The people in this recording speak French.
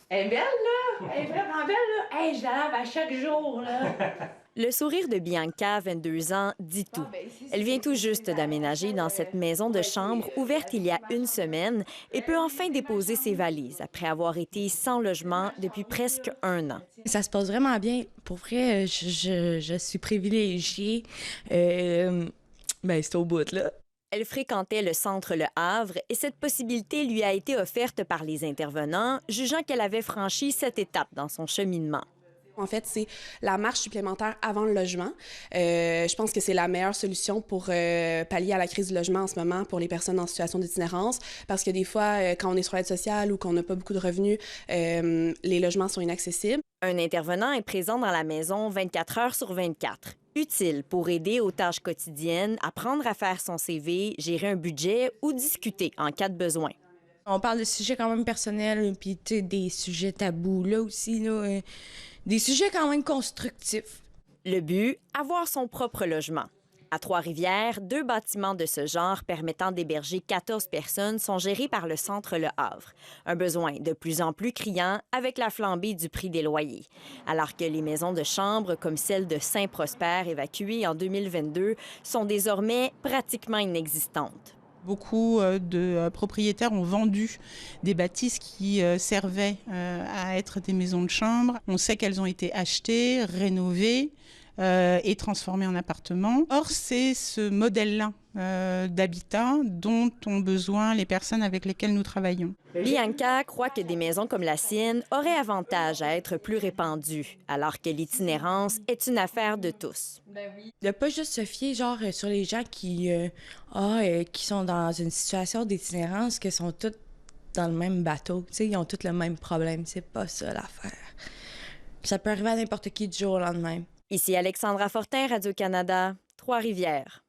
Elle est belle, là! Elle est vraiment belle, là! Hey, je la lave à chaque jour, là! Le sourire de Bianca, 22 ans, dit tout. Elle vient tout juste d'aménager dans cette maison de chambre ouverte il y a une semaine et peut enfin déposer ses valises après avoir été sans logement depuis presque un an. Ça se passe vraiment bien. Pour vrai, je suis privilégiée. Euh, c'est au bout, là. Elle fréquentait le centre Le Havre et cette possibilité lui a été offerte par les intervenants, jugeant qu'elle avait franchi cette étape dans son cheminement. En fait, c'est la marche supplémentaire avant le logement. Je pense que c'est la meilleure solution pour pallier à la crise du logement en ce moment pour les personnes en situation d'itinérance, parce que des fois, quand on est sur l'aide sociale ou qu'on n'a pas beaucoup de revenus, les logements sont inaccessibles. Un intervenant est présent dans la maison 24 heures sur 24. Utile pour aider aux tâches quotidiennes, apprendre à faire son CV, gérer un budget ou discuter en cas de besoin. On parle de sujets quand même personnels, puis des sujets tabous, là aussi, là, des sujets quand même constructifs. Le but, avoir son propre logement. À Trois-Rivières, 2 bâtiments de ce genre permettant d'héberger 14 personnes sont gérés par le Centre Le Havre. Un besoin de plus en plus criant avec la flambée du prix des loyers. Alors que les maisons de chambre, comme celle de Saint-Prosper, évacuées en 2022, sont désormais pratiquement inexistantes. Beaucoup de propriétaires ont vendu des bâtisses qui servaient à être des maisons de chambre. On sait qu'elles ont été achetées, rénovées et transformées en appartements. Or, c'est ce modèle-là d'habitat dont ont besoin les personnes avec lesquelles nous travaillons. Bianca croit que des maisons comme la sienne auraient avantage à être plus répandues, alors que l'itinérance est une affaire de tous. De pas juste se fier genre sur les gens qui sont dans une situation d'itinérance, qui sont tous dans le même bateau. Tu sais, ils ont tous le même problème. C'est pas ça l'affaire. Ça peut arriver à n'importe qui du jour au lendemain. Ici Alexandra Fortin, Radio-Canada, Trois-Rivières.